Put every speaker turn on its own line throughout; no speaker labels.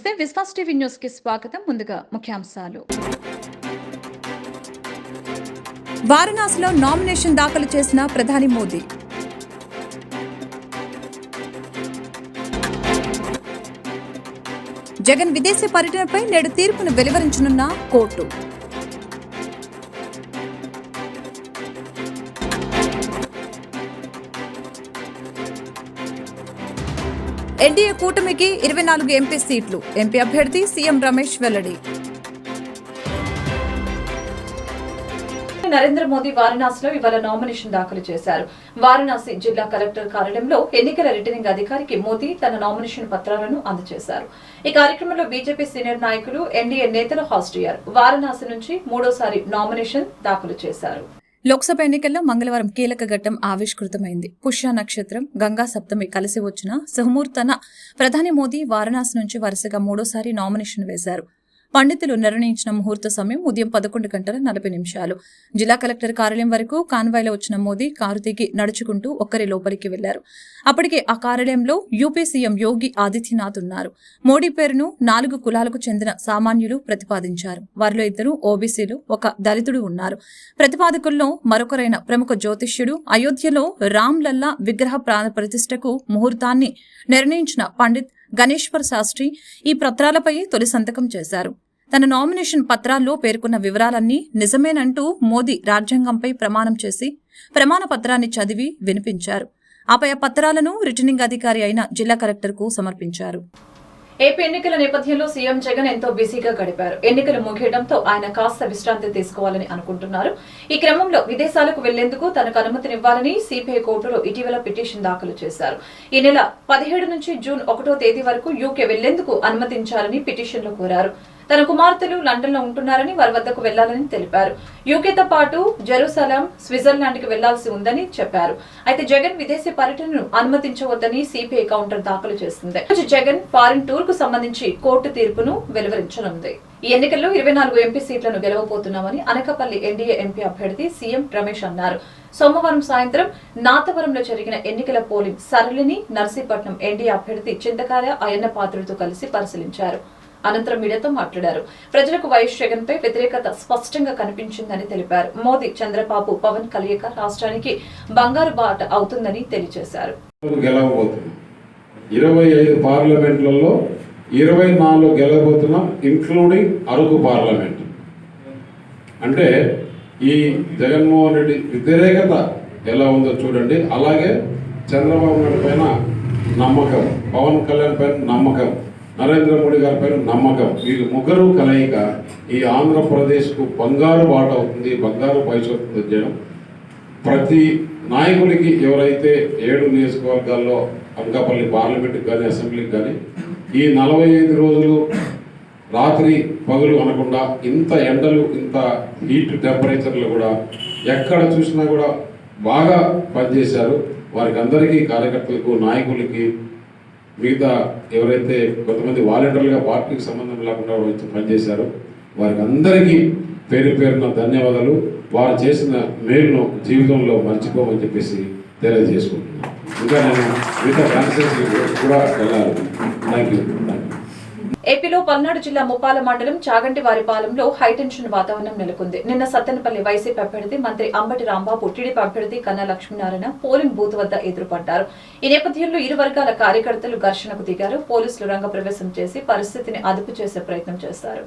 నమస్తే Vishwas TV news కి స్వాగతం. ముందుగా ముఖ్యాంశాలు.
వారణాసిలో నామినేషన్ దాఖలు చేసిన ప్రధాని మోదీ. జగన్ విదేశీ పర్యటనపై నేడు తీర్పును వెలువరించనున్న కోర్టు. ఎన్డీఏ కూటమికి 24 ఎంపీ సీట్లు. ఎంపీ అభ్యర్థి సీఎం రమేష్ వెల్లడి.
నరేంద్ర మోదీ వారణాసిలో ఇవాళ నామినేషన్ దాఖలు చేశారు. వారణాసి జిల్లా కలెక్టర్ కార్యాలయంలో ఎన్నికల రిటర్నింగ్ అధికారికి మోదీ తన నామినేషన్ పత్రాలను అందజేశారు. ఈ కార్యక్రమంలో బీజేపీ సీనియర్ నాయకులు, ఎన్డీఏ నేతలు హాజరయ్యారు. వారణాసి నుంచి మూడోసారి నామినేషన్ దాఖలు చేశారు.
లోక్సభ ఎన్నికల్లో మంగళవారం కీలక ఘట్టం ఆవిష్కృతమైంది. పుష్య నక్షత్రం, గంగా సప్తమి కలిసి వచ్చిన సుముహూర్తాన ప్రధాని మోదీ వారణాసి నుంచి వరుసగా మూడోసారి నామినేషన్ వేశారు. పండితులు నిర్ణయించిన ముహూర్త సమయం ఉదయం 11:40. జిల్లా కలెక్టర్ కార్యాలయం వరకు కాన్వాయ్లో వచ్చిన మోదీ కారు దిగి నడుచుకుంటూ ఒక్కరి లోపలికి వెళ్లారు. అప్పటికే ఆ కార్యాలయంలో యూపీ సీఎం యోగి ఆదిత్యనాథ్ ఉన్నారు. మోడీ పేరును 4 కులాలకు చెందిన సామాన్యులు ప్రతిపాదించారు. వారిలో 2 ఓబీసీలు, 1 దళితుడు ఉన్నారు. ప్రతిపాదకుల్లో మరొకరైన ప్రముఖ జ్యోతిష్యుడు, అయోధ్యలో రామ్ లల్లా విగ్రహ ప్రాణ ప్రతిష్టకు ముహూర్తాన్ని నిర్ణయించిన పండిత్ గణేశ్వర్ శాస్త్రి ఈ పత్రాలపై తొలి సంతకం చేశారు. తన నామినేషన్ పత్రాల్లో పేర్కొన్న వివరాలన్నీ నిజమేనంటూ మోదీ రాజ్యాంగంపై ప్రమాణం చేసి ప్రమాణ పత్రాన్ని చదివి వినిపించారు. ఆపై ఆ పత్రాలను రిటర్నింగ్ అధికారి అయిన జిల్లా కలెక్టర్కు సమర్పించారు.
ఏపీ ఎన్నికల నేపథ్యంలో సీఎం జగన్ ఎంతో బిజీగా గడిపారు. ఎన్నికలు ముగియడంతో ఆయన కాస్త విశ్రాంతి తీసుకోవాలని అనుకుంటున్నారు. ఈ క్రమంలో విదేశాలకు వెళ్లేందుకు తనకు అనుమతినివ్వాలని సిబిఐ కోర్టులో ఇటీవల పిటిషన్ దాఖలు చేశారు. ఈ నెల 17 నుంచి జూన్ 1వ తేదీ వరకు యూకే వెళ్లేందుకు అనుమతించాలని పిటిషన్లో కోరారు. తన కుమార్తెలు లండన్ లో ఉంటున్నారని వారి వద్దకు వెళ్లాలని తెలిపారు. యూకేతో పాటు జెరూసలం, స్విట్జర్లాండ్ కి వెళ్లాల్సి ఉందని చెప్పారు. అయితే జగన్ విదేశీ పర్యటనను అనుమతించవద్దని సిబిఐ కౌంటర్ దాఖలు చేస్తుంది. జగన్ ఫారిన్ టూర్ కు సంబంధించి కోర్టు తీర్పును వెలువరించనుంది. ఈ ఎన్నికల్లో 24 ఎంపీ సీట్లను గెలవబోతున్నామని అనకాపల్లి ఎన్డీఏ ఎంపీ అభ్యర్థి సీఎం రమేష్ అన్నారు. సోమవారం సాయంత్రం నాతవరంలో జరిగిన ఎన్నికల పోలింగ్ సరళిని నర్సీపట్నం ఎన్డీఏ అభ్యర్థి చింతకాయ అయ్యన్న పాత్రులతో కలిసి పరిశీలించారు. అనంతరం మీడియాతో మాట్లాడారు. ప్రజలకు వైఎస్ జగన్ పై వ్యతిరేకత స్పష్టంగా కనిపించిందని తెలిపారు. మోదీ, చంద్రబాబు, పవన్ కలయిక రాష్ట్రానికి బంగారు బాట అవుతుందని తెలియజేశారు.
25 పార్లమెంట్లలో 24 గెలవబోతున్నాం, ఇంక్లూడింగ్ అరకు పార్లమెంట్. అంటే ఈ జగన్మోహన్ రెడ్డి వ్యతిరేకత ఎలా ఉందో చూడండి. అలాగే చంద్రబాబు నాయుడు పైన నమ్మకం, పవన్ కళ్యాణ్ పైన నమ్మకం, నరేంద్ర మోడీ గారి పైన నమ్మకం, వీళ్ళు ముగ్గురు కలయిక ఈ ఆంధ్రప్రదేశ్కు బంగారు బాట అవుతుంది, బంగారు భవిష్యత్తు చేయడం. ప్రతి నాయకుడికి ఎవరైతే 7 నియోజకవర్గాల్లో అనకాపల్లి పార్లమెంట్కి కానీ అసెంబ్లీకి కానీ ఈ 45 రోజులు రాత్రి పగలు అనకుండా ఇంత ఎండలు, ఇంత హీట్ టెంపరేచర్లు కూడా ఎక్కడ చూసినా కూడా బాగా పనిచేశారు. వారికి అందరికీ, కార్యకర్తలకు, నాయకులకి, మిగతా ఎవరైతే కొంతమంది వాలంటీర్లుగా పార్టీకి సంబంధం లేకుండా వచ్చి పనిచేశారు వారికి అందరికీ పేరు పేరున ధన్యవాదాలు. వారు చేసిన మేలును జీవితంలో మర్చిపోమని చెప్పేసి తెలియజేసుకుంటున్నాను. ఇంకా నేను మిగతా కాన్స్టిట్యూన్సీ కూడా వెళ్ళాలి. Thank you.
ఏపీలో పల్నాడు జిల్లా ముప్పాల మండలం చాగంటివారిపాలెంలో హైటెన్షన్ వాతావరణం నెలకొంది. నిన్న సత్తెనపల్లి వైసీపీ అభ్యర్థి మంత్రి అంబటి రాంబాబు, టీడీపీ అభ్యర్థి కన్నా లక్ష్మీనారాయణ పోలింగ్ బూత్ వద్ద ఎదురుపడ్డారు. ఈ నేపథ్యంలో ఇరు వర్గాల కార్యకర్తలు ఘర్షణకు దిగారు. పోలీసులు రంగప్రవేశం చేసి పరిస్థితిని అదుపు చేసే ప్రయత్నం చేశారు.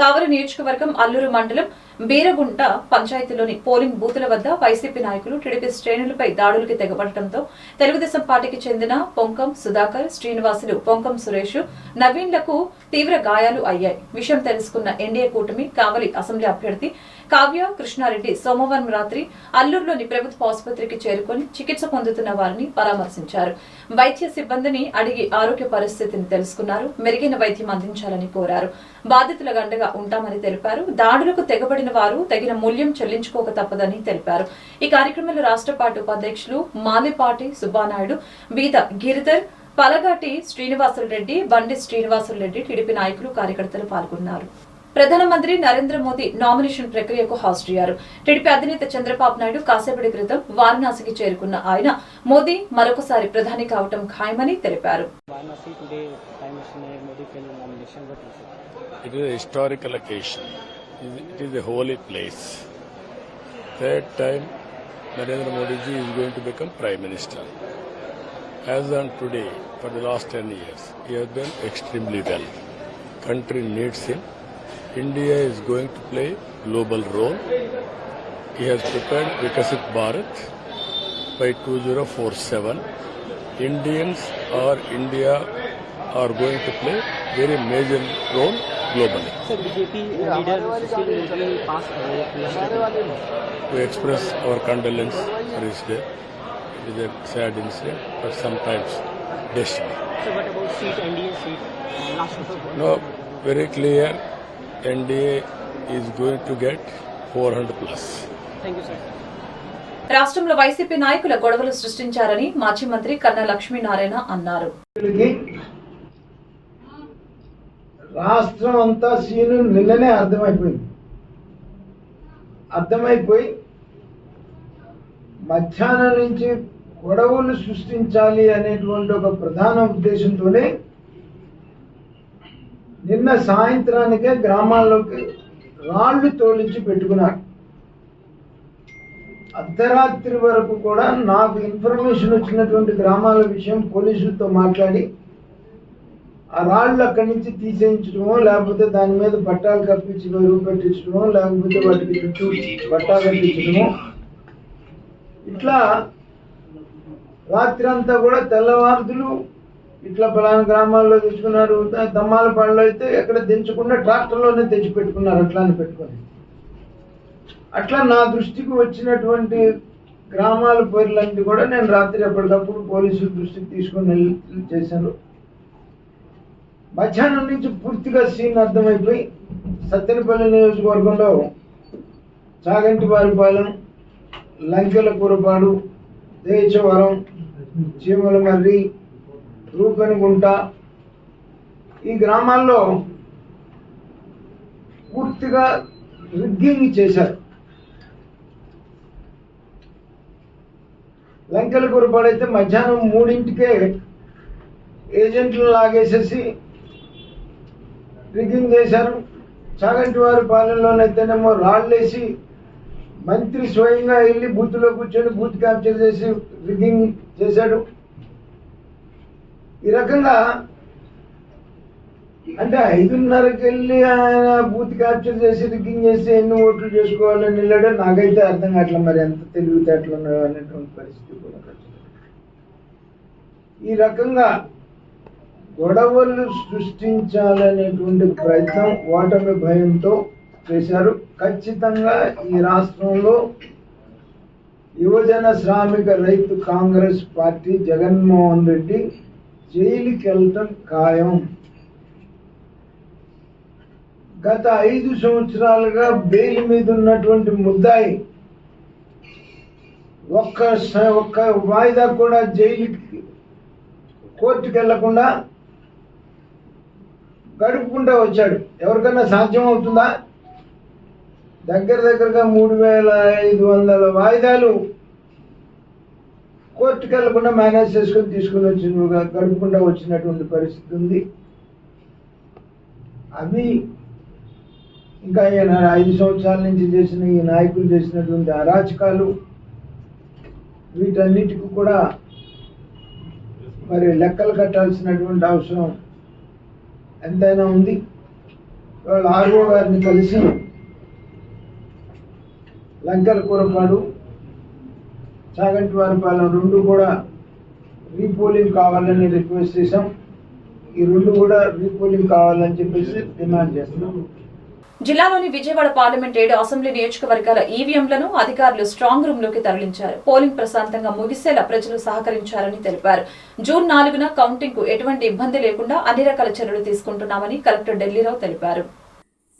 కావలి నియోజకవర్గం అల్లూరు మండలం బీరగుంట పంచాయతీలోని పోలింగ్ బూతుల వద్ద వైసీపీ నాయకులు టీడీపీ శ్రేణులపై దాడులకి తెగబడటంతో తెలుగుదేశం పార్టీకి చెందిన పొంకం సుధాకర్, శ్రీనివాసులు, పొంకం సురేష్, నవీన్లకు తీవ్ర గాయాలు అయ్యాయి. విషయం తెలుసుకున్న ఎన్డీఏ కూటమి కావలి అసెంబ్లీ అభ్యర్థి కావ్య కృష్ణారెడ్డి సోమవారం రాత్రి అల్లూరులోని ప్రభుత్వ ఆసుపత్రికి చేరుకుని చికిత్స పొందుతున్న వారిని పరామర్శించారు. వైద్య సిబ్బందిని అడిగి ఆరోగ్య పరిస్థితిని తెలుసుకున్నారు. మెరుగైన వైద్యం అందించాలని కోరారు. బాధితుల గండగా ఉంటామని తెలిపారు. దాడులకు తెగబడిన వారు తగిన మూల్యం చెల్లించుకోక తప్పదని తెలిపారు. ఈ కార్యక్రమంలో రాష్ట్ర పార్టీ ఉపాధ్యక్షులు మాలిపాటి సుబ్బానాయుడు, బీద గిరిధర్, పలగాటి శ్రీనివాసులరెడ్డి, బండి శ్రీనివాసులరెడ్డి, టీడీపీ నాయకులు, కార్యకర్తలు పాల్గొన్నారు. ప్రధానమంత్రి నరేంద్ర మోదీ నామినేషన్ ప్రక్రియకు హాజరయ్యారు. టీడీపీ అధినేత చంద్రబాబు నాయుడు కాసేపటి క్రితం వారణాసికి చేరుకున్న ఆయన మోదీ మరొకసారి ప్రధాని కావటం ఖాయమని తెలిపారు.
It is a historical occasion. It is a holy place. That time, Narendra Modi ji is going to become Prime Minister. As on today, for the last 10 years, he has done extremely well. Country needs him. India is going to play global role. He has prepared Vikasit Bharat by 2047. Indians or India are going to play very major role globally.
Sir, BJP leader Sushil Modi passed away yesterday.
We express our condolence for his death. It is a sad incident, but sometimes destiny.
So what about seat, NDA seat? Last vote.
No, very clear. NDA is going to get 400 plus.
Thank you, sir.
రాష్ట్రంలో YCP నాయకుల గొడవలు సృష్టించారని మాజీ మంత్రి కన్నా లక్ష్మీనారాయణ అన్నారు.
రాష్ట్రం అంతా scene నిన్ననే అర్థమైపోయి మధ్యాహ్నం నుంచి గొడవలు సృష్టించాలి అనేటువంటి ఒక ప్రధాన ఉద్దేశంతోనే నిన్న సాయంత్రానికే గ్రామాల్లోకి రాళ్లు తోలించి పెట్టుకున్నారు. అర్ధరాత్రి వరకు కూడా నాకు ఇన్ఫర్మేషన్ వచ్చినటువంటి గ్రామాల విషయం పోలీసులతో మాట్లాడి ఆ రాళ్ళు అక్కడి నుంచి తీసేయించడమో, లేకపోతే దాని మీద పట్టాలు కప్పించి బరువు పెట్టించడమో, లేకపోతే వాటికి చుట్టూ పట్టా కట్టించడమో, ఇట్లా రాత్రి అంతా కూడా తెల్లవారుదులు ఇట్లా పలానా గ్రామాల్లో తెచ్చుకున్నారు. దమ్మాలపాడులో అయితే ఎక్కడ దించకుండా ట్రాక్టర్లోనే తెచ్చి పెట్టుకున్నారు. అట్లానే పెట్టుకొని అట్లా నా దృష్టికి వచ్చినటువంటి గ్రామాల పేర్లన్నీ కూడా నేను రాత్రి ఎప్పటికప్పుడు పోలీసుల దృష్టికి తీసుకొని చేశాను. మధ్యాహ్నం నుంచి పూర్తిగా సీన్ అర్థమైపోయి సత్తెనపల్లి నియోజకవర్గంలో చాగంటివారిపాలెం, లంకెలకూరపాడు, దేచవరం, చీమలమర్రి, రూపెనగుంట ఈ గ్రామాల్లో పూర్తిగా రిగ్గింగ్ చేశారు. లంకెలకూరపాడైతే మధ్యాహ్నం 3ంటికే ఏజెంట్లు లాగేసేసి రిగ్గింగ్ చేశారు. చాగంటివారి పాలెంలోనైతేనేమో రాళ్ళేసి మంత్రి స్వయంగా వెళ్ళి బూత్లో కూర్చొని బూత్ క్యాప్చర్ చేసి రిగ్గింగ్ చేశాడు. ఈ రకంగా అంటే 5:30కి వెళ్ళి ఆయన బూత్ క్యాప్చర్ చేసి రిగ్గింగ్ చేసి ఎన్ని ఓట్లు చేసుకోవాలని వెళ్ళాడో నాకైతే అర్థం కావట్లే. మరి ఎంత తెలివితేటలు ఉన్నాయో అనేటువంటి పరిస్థితి కూడా. ఈ రకంగా గొడవలు సృష్టించాలనేటువంటి ప్రయత్నం ఓటమి భయంతో చేశారు. ఖచ్చితంగా ఈ రాష్ట్రంలో యువజన శ్రామిక రైతు కాంగ్రెస్ పార్టీ జగన్మోహన్ రెడ్డి జైలుకి వెళ్ళటం ఖాయం. గత 5 సంవత్సరాలుగా బెయిల్ మీద ఉన్నటువంటి ముద్దాయి ఒక్క వాయిదా కూడా జైలుకి కోర్టుకు వెళ్లకుండా గడుపుకుంటూ వచ్చాడు. ఎవరికన్నా సాధ్యం అవుతుందా? దగ్గరగా 3500 వాయిదాలు కోర్టుకు వెళ్లకుండా మేనేజ్ చేసుకొని తీసుకుని గడుపుకుంటూ వచ్చినటువంటి పరిస్థితి ఉంది. అవి ఇంకా 5 సంవత్సరాల నుంచి చేసిన ఈ నాయకులు చేసినటువంటి అరాచకాలు, వీటన్నిటికీ కూడా మరి లెక్కలు కట్టాల్సినటువంటి అవసరం ఎంతైనా ఉంది. వాళ్ళు ఆర్ఓ గారిని కలిసి లంకల కూరపాడు, చాగంటి వారిపాలెం 2 కూడా రీపోలింగ్ కావాలని రిక్వెస్ట్ చేశాం. ఈ 2 కూడా రీపోలింగ్ కావాలని చెప్పేసి డిమాండ్ చేస్తున్నాం.
జిల్లాలోని విజయవాడ పార్లమెంట్ 7 అసెంబ్లీ నియోజకవర్గాల ఈవీఎంలను అధికారులు స్ట్రాంగ్ రూమ్ లోకి తరలించారు. పోలింగ్ ప్రశాంతంగా ముగిసేలా ప్రజలు సహకరించారని తెలిపారు. జూన్ 4న కౌంటింగ్ కు ఎటువంటి ఇబ్బంది లేకుండా అన్ని రకాల చర్యలు తీసుకుంటున్నామని కలెక్టర్ ఢిల్లీరావు తెలిపారు.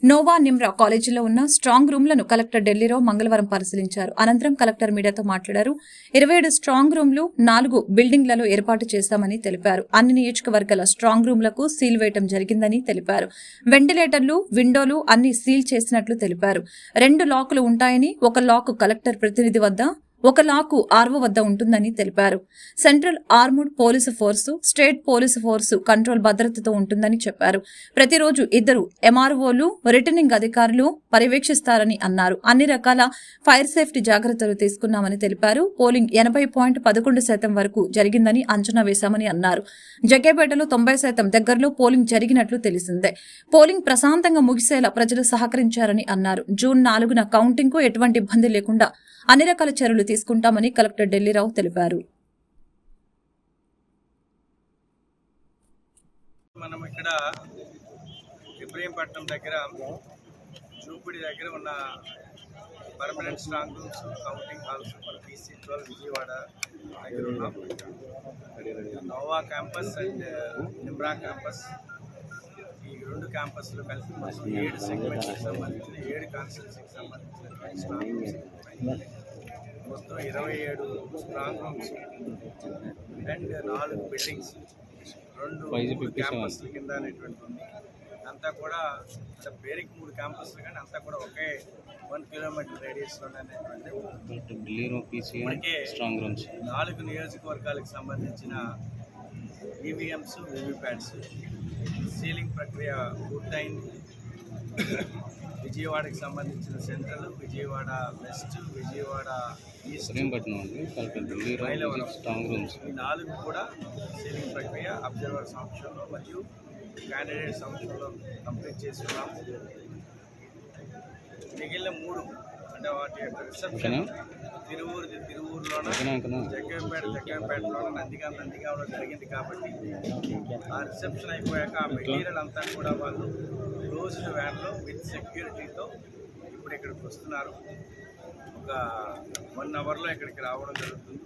నోవా నిమ్రా కాలేజీలో ఉన్న స్ట్రాంగ్ రూమ్లను కలెక్టర్ ఢిల్లీరావు మంగళవారం పరిశీలించారు. అనంతరం కలెక్టర్ మీడియాతో మాట్లాడారు. 27 స్ట్రాంగ్ రూమ్లు 4 బిల్డింగ్లలో ఏర్పాటు చేశామని తెలిపారు. అన్ని నియోజకవర్గాల స్ట్రాంగ్ రూమ్లకు సీల్ వేయడం జరిగిందని తెలిపారు. వెంటిలేటర్లు, విండోలు అన్ని సీల్ చేసినట్లు తెలిపారు. 2 లాకులు ఉంటాయని, ఒక లాకు కలెక్టర్ ప్రతినిధి వద్ద, ఒక లాకు ఆర్వో వద్ద ఉంటుందని తెలిపారు. Central armed police force, state police force control భద్రతతో ఉంటుందని చెప్పారు. ప్రతిరోజు 2 ఎంఆర్ఓలు, రిటర్నింగ్ అధికారులు పర్యవేక్షిస్తారని అన్నారు. అన్ని రకాల ఫైర్ సేఫ్టీ జాగ్రత్తలు తీసుకున్నామని తెలిపారు. పోలింగ్ 80.11% వరకు జరిగిందని అంచనా వేశామని అన్నారు. జగ్గేపేటలో 90% దగ్గరలో పోలింగ్ జరిగినట్లు తెలిసిందే. పోలింగ్ ప్రశాంతంగా ముగిసేలా ప్రజలు సహకరించారని అన్నారు. జూన్ 4న కౌంటింగ్ కు ఎటువంటి ఇబ్బంది లేకుండా అన్ని రకాల చర్యలు తీసుకుంటామని కలెక్టర్ ఢిల్లీరావు తెలిపారు.
మనం ఇక్కడ ఇబ్రహీంపట్నం దగ్గర చూపుడి దగ్గర ఉన్న permanent strong rooms, counting halls మన PC-12 విజయవాడ దగ్గర ఉన్నాం. Nova campus and Nimra campus, ఈ 2 క్యాంపస్లు కలిపి మొత్తం 7 సెగ్మెంట్స్కి సంబంధించిన 7 కాన్స్టిట్యూన్సీకి సంబంధించిన స్ట్రాంగ్ రూమ్స్, మొత్తం 27 స్ట్రాంగ్ రూమ్స్ అండ్ 4 బిల్డింగ్స్, 2 క్యాంపస్ల కింద అనేటువంటి ఉంది. అంతా కూడా అంటే పేరుకి 3 క్యాంపస్లు, కానీ అంతా కూడా ఒకే 1 కిలోమీటర్ రేడియస్లోనే అనేటువంటి ఇప్పటికే 4 నియోజకవర్గాలకు సంబంధించిన ఈవీఎంస్, వీవీప్యాట్స్ సీలింగ్ ప్రక్రియ పూర్తయింది. విజయవాడకి సంబంధించిన central, Vijayawada west, Vijayawada east, Mylavaram ఈ 4 కూడా సీలింగ్ ప్రక్రియ అబ్జర్వర్ సమక్షంలో మరియు క్యాండిడేట్ సమక్షంలో కంప్లీట్ చేసుకున్నాం. మిగిలిన 3 అంటే వాటి యొక్క రిసెప్షన్ తిరువూరులోన, జగ్గంపేటలోన, నందిగామలో జరిగింది. కాబట్టి ఆ రిసెప్షన్ అయిపోయాక ఆ మెటీరియల్ అంతా కూడా వాళ్ళు క్లోజ్డ్ వ్యాన్లో విత్ సెక్యూరిటీతో ఇప్పుడు ఇక్కడికి వస్తున్నారు. ఒక 1 అవర్లో ఇక్కడికి రావడం జరుగుతుంది.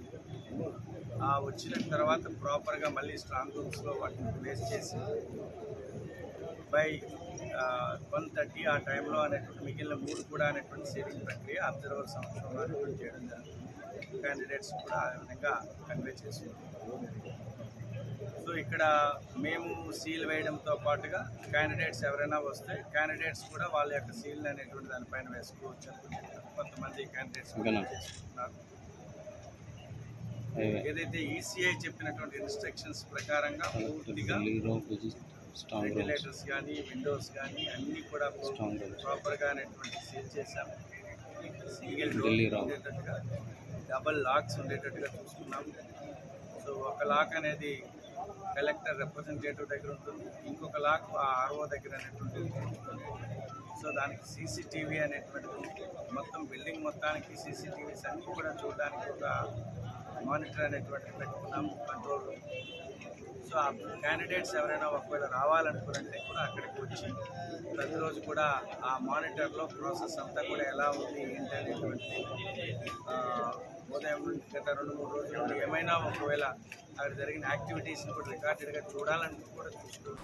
ఆ వచ్చిన తర్వాత ప్రాపర్గా మళ్ళీ స్ట్రాంగ్ రూమ్స్లో వాటిని ప్లేస్ చేసి బై 1:30 ఆ టైంలో అనేటువంటి మిగిలిన 3 కూడా అనేటువంటి సీలింగ్ ప్రక్రియ అబ్జర్వర్ సంవత్సరంలో అనేటువంటి చేయడం జరుగుతుంది. క్యాండిడేట్స్ కూడా ఆ విధంగా కన్వే చేస్తున్నాం. సో ఇక్కడ మేము సీల్ వేయడంతో పాటుగా క్యాండిడేట్స్ ఎవరైనా వస్తే క్యాండిడేట్స్ కూడా వాళ్ళ యొక్క సీల్ అనేటువంటి దానిపైన వేసుకోవచ్చు. కొంతమంది క్యాండిడేట్స్ చేసుకుంటున్నారు. ఏదైతే ఈసీఐ చెప్పినటువంటి ఇన్స్ట్రక్షన్స్ ప్రకారంగా పూర్తిగా వెంటిలేటర్స్ కానీ, విండోస్ కానీ అన్నీ కూడా ప్రాపర్గా అనేటువంటి సీల్ చేశాము. సింగిల్ డోర్ ఉండేటట్టుగా, డబల్ లాక్స్ ఉండేటట్టుగా చూసుకున్నాం. సో ఒక లాక్ అనేది కలెక్టర్ రిప్రజెంటేటివ్ దగ్గర ఉంటుంది, ఇంకొక లాక్ ఆర్ఓ దగ్గర అనేటువంటి ఉంటుంది. సో దానికి సీసీటీవీ అనేటువంటిది మొత్తం బిల్డింగ్ మొత్తానికి సీసీటీవీస్ అన్నీ కూడా చూడడానికి ఒక మానిటర్ అనేటువంటిది పెట్టుకున్నాము, కంట్రోల్ రూమ్. సో ఆ క్యాండిడేట్స్ ఎవరైనా ఒకవేళ రావాలనుకున్నట్టే కూడా అక్కడికి వచ్చి ప్రతిరోజు కూడా ఆ మానిటర్లో ప్రాసెస్ అంతా కూడా ఎలా ఉంది ఏంటి అనేటువంటిది ఉదయం గత 2-3 రోజుల నుండి ఏమైనా ఒకవేళ అక్కడ జరిగిన యాక్టివిటీస్ని కూడా రికార్డెడ్గా చూడాలని కూడా చూస్తున్నాం.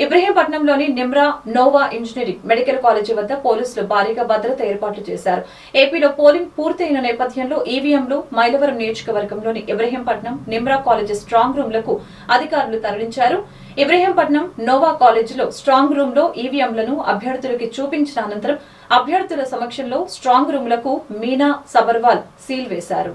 ఇబ్రహీంపట్నంలోని Nimra Nova engineering medical college వద్ద పోలీసులు భారీగా భద్రత ఏర్పాట్లు చేశారు. ఏపీలో పోలింగ్ పూర్తయిన నేపథ్యంలో ఈవీఎంలు మైలవరం నియోజకవర్గంలోని ఇబ్రహీంపట్నం నిమ్రా కాలేజీ స్ట్రాంగ్ రూమ్లకు అధికారులు తరలించారు. ఇబ్రహీంపట్నం నోవా కాలేజీలో స్ట్రాంగ్ రూమ్ లో ఈవీఎంలను అభ్యర్థులకి చూపించిన అనంతరం అభ్యర్థుల సమక్షంలో స్ట్రాంగ్ రూమ్లకు మీనా సబర్వాల్ సీల్ వేశారు.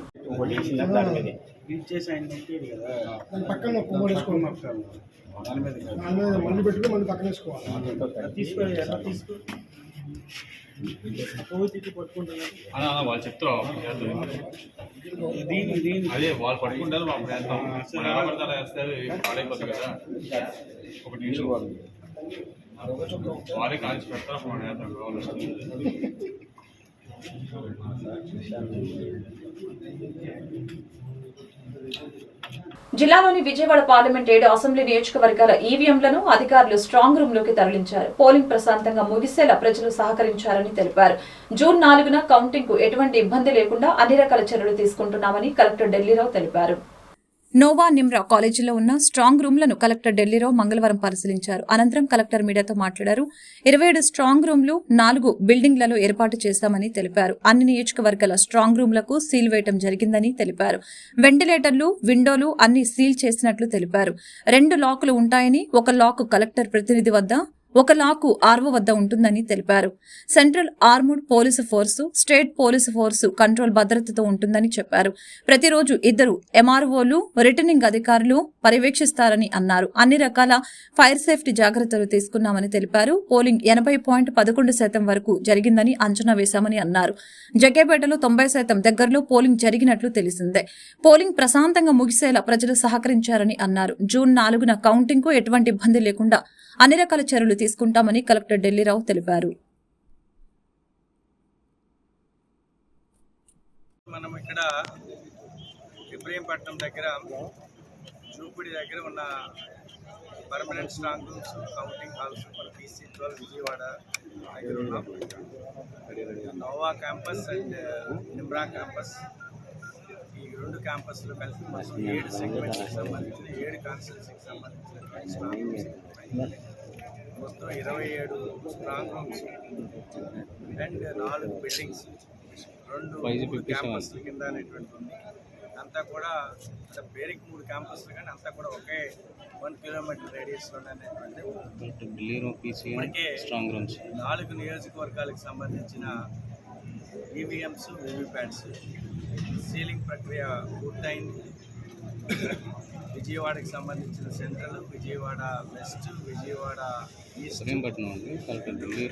వాళ్ళు చెప్తారు అదే వాళ్ళు పట్టుకుంటారు పాడైపోతుంది కదా. ఒకటి వాళ్ళే కాల్చి పెడతారు.
జిల్లాలోని విజయవాడ పార్లమెంట్ 7 అసెంబ్లీ నియోజకవర్గాల ఈవీఎంలను అధికారులు స్ట్రాంగ్ రూమ్ లోకి తరలించారు. పోలింగ్ ప్రశాంతంగా ముగిసేలా ప్రజలు సహకరించారని తెలిపారు. జూన్ 4న కౌంటింగ్ కు ఎటువంటి ఇబ్బంది లేకుండా అన్ని రకాల చర్యలు తీసుకుంటున్నామని కలెక్టర్ ఢిల్లీరావు తెలిపారు.
నోవా నిమ్రా కాలేజీలో ఉన్న స్ట్రాంగ్ రూమ్లను కలెక్టర్ ఢిల్లీరావు మంగళవారం పరిశీలించారు. అనంతరం కలెక్టర్ మీడియాతో మాట్లాడారు. 27 స్ట్రాంగ్ రూమ్లు 4 బిల్డింగ్లలో ఏర్పాటు చేశామని తెలిపారు. అన్ని నియోజకవర్గాల స్ట్రాంగ్ రూమ్లకు సీల్ వేయడం జరిగిందని తెలిపారు. వెంటిలేటర్లు, విండోలు అన్ని సీల్ చేసినట్లు తెలిపారు. 2 లాకులు ఉంటాయని, ఒక లాకు కలెక్టర్ ప్రతినిధి వద్ద, ఒక లాకు ఆర్వో వద్ద ఉంటుందని తెలిపారు. Central armed police force, state police force control భద్రతతో ఉంటుందని చెప్పారు. ప్రతిరోజు 2 ఎంఆర్ఓలు, రిటర్నింగ్ అధికారులు పర్యవేక్షిస్తారని అన్నారు. అన్ని రకాల ఫైర్ సేఫ్టీ జాగ్రత్తలు తీసుకున్నామని తెలిపారు. పోలింగ్ 80.11% వరకు జరిగిందని అంచనా వేశామని అన్నారు. జగ్గేపేటలో 90% దగ్గరలో పోలింగ్ జరిగినట్లు తెలిసిందే. పోలింగ్ ప్రశాంతంగా ముగిసేలా ప్రజలు సహకరించారని అన్నారు. జూన్ 4న కౌంటింగ్ కు ఎటువంటి ఇబ్బంది లేకుండా అన్ని రకాల చర్యలు తీసుకుంటామని కలెక్టర్ ఢిల్లీరావు తెలిపారు.
మనం ఇక్కడ ఇబ్రహీంపట్నం దగ్గర జూపిడి దగ్గర ఉన్న permanent strong rooms, counting halls మన PC-12 విజయవాడ దగ్గర ఉన్నాం. Nova campus and Nimra campus, ఈ 2 క్యాంపస్లు కలిసి మొత్తం 7 సెగ్మెంట్స్కి సంబంధించిన 7 కాన్స్టిట్యూన్సీకి సంబంధించిన స్ట్రాంగ్ రూమ్స్, మొత్తం 27 స్ట్రాంగ్ రూమ్స్ అండ్ 4 బిల్డింగ్స్, 2 క్యాంపస్ల కింద అనేటువంటి ఉంది. అంతా కూడా అంటే పేరుకి 3 క్యాంపస్లు, కానీ అంతా కూడా ఒకే 1 కిలోమీటర్ రేడియస్లో అనేటువంటి ఇప్పటికే 4 నియోజకవర్గాలకు సంబంధించిన ఈవీఎంస్, వీవీప్యాట్స్ సీలింగ్ ప్రక్రియ పూర్తయింది. విజయవాడకి సంబంధించిన central, Vijayawada west, Vijayawada east,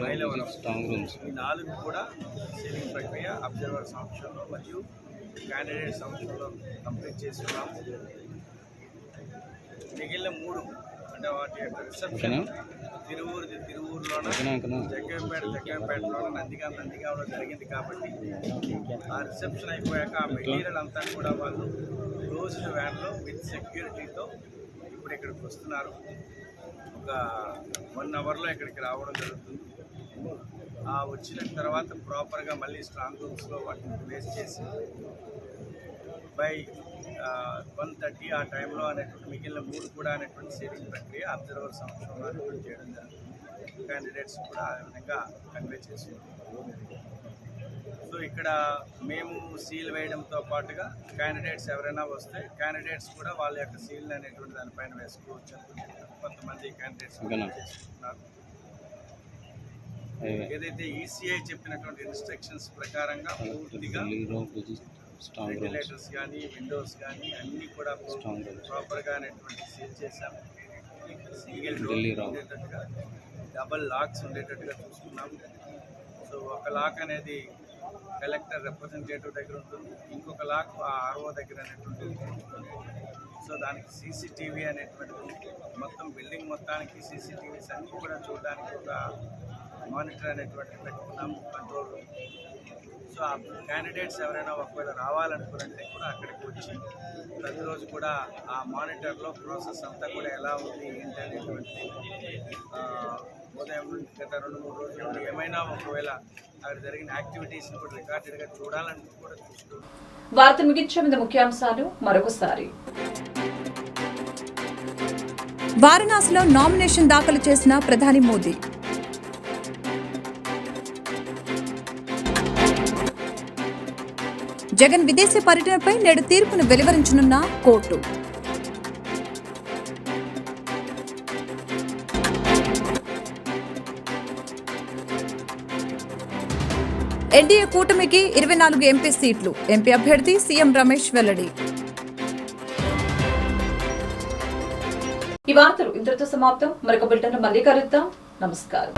Mylavaram ఈ 4 కూడా సీలింగ్ ప్రక్రియ అబ్జర్వర్ సమక్షంలో మరియు క్యాండిడేట్ సమక్షంలో కంప్లీట్ చేస్తున్నాం. మిగిలిన 3 అంటే వాటి యొక్క రిసెప్షన్ తిరువూరులోన, జగ్గంపేటలోన, నందిగామలో జరిగింది. కాబట్టి ఆ రిసెప్షన్ అయిపోయాక ఆ మెటీరియల్ అంతా కూడా వాళ్ళు క్లోజ్డ్ వ్యాన్లో విత్ సెక్యూరిటీతో ఇప్పుడు ఇక్కడికి వస్తున్నారు. ఒక 1 అవర్లో ఇక్కడికి రావడం జరుగుతుంది. ఆ వచ్చిన తర్వాత ప్రాపర్గా మళ్ళీ స్ట్రాంగ్ రూమ్స్లో వాటిని ప్లేస్ చేసి బై 1:30 ఆ టైంలో అనేటువంటి మిగిలిన 3 కూడా అనేటువంటి సీలింగ్ ప్రక్రియ అబ్జర్వర్ సమక్షంలో అనేటువంటి చేయడం జరుగుతుంది. క్యాండిడేట్స్ కూడా ఆ విధంగా కన్వే చేస్తున్నాం. సో ఇక్కడ మేము సీల్ వేయడంతో పాటుగా క్యాండిడేట్స్ ఎవరైనా వస్తే క్యాండిడేట్స్ కూడా వాళ్ళ యొక్క సీల్ అనేటువంటి దానిపైన వేసుకోవచ్చు. కొంతమంది క్యాండిడేట్స్ చేసుకుంటున్నారు. ఏదైతే ఈసీఐ చెప్పినటువంటి ఇన్స్ట్రక్షన్స్ ప్రకారంగా పూర్తిగా వెంటిలేటర్స్ కానీ, విండోస్ కానీ అన్నీ కూడా ప్రాపర్గా అనేటువంటి సీల్ చేశాము. సింగిల్ డోర్ ఉండేటట్టుగా, డబల్ లాక్స్ ఉండేటట్టుగా చూసుకున్నాము. సో ఒక లాక్ అనేది కలెక్టర్ రిప్రజెంటేటివ్ దగ్గర ఉంటుంది, ఇంకొక లాక్ ఆర్ఓ దగ్గర అనేటువంటి ఉంటుంది. సో దానికి సీసీటీవీ అనేటువంటిది మొత్తం బిల్డింగ్ మొత్తానికి సీసీటీవీస్ అన్నీ కూడా చూడడానికి ఒక మానిటర్ అనేటువంటి పెట్టుకున్నాము, కంట్రోల్ రూమ్. సో ఆ క్యాండిడేట్స్ ఎవరైనా ఒకవేళ రావాలనుకున్నట్టే కూడా అక్కడికి వచ్చి ప్రతిరోజు కూడా ఆ మానిటర్లో ప్రాసెస్ అంతా కూడా ఎలా ఉంది ఏంటి అనేటువంటి ఉదయం గత 2-3 రోజుల నుండి ఏమైనా ఒకవేళ అక్కడ జరిగిన యాక్టివిటీస్ని కూడా రికార్డెడ్గా చూడాలని కూడా చూస్తున్నాం.
వార్త ముగించే ముందు ముఖ్యాంశాలు మరొకసారి.
వారణాసిలో నామినేషన్ దాఖలు చేసిన ప్రధాని మోదీ. జగన్ విదేశీ పర్యటనపై నేడు తీర్పును వెలువరించనున్న కోర్టు. ఎన్డీఏ కూటమికి 24 ఎంపీ సీట్లు. ఎంపీ అభ్యర్థి సీఎం రమేష్ వెల్లడి.
ఈ వార్తలు ఇంతటితో సమాప్తం. మరొక బులెటిన్ మళ్ళీ కలుద్దాం. నమస్కారం.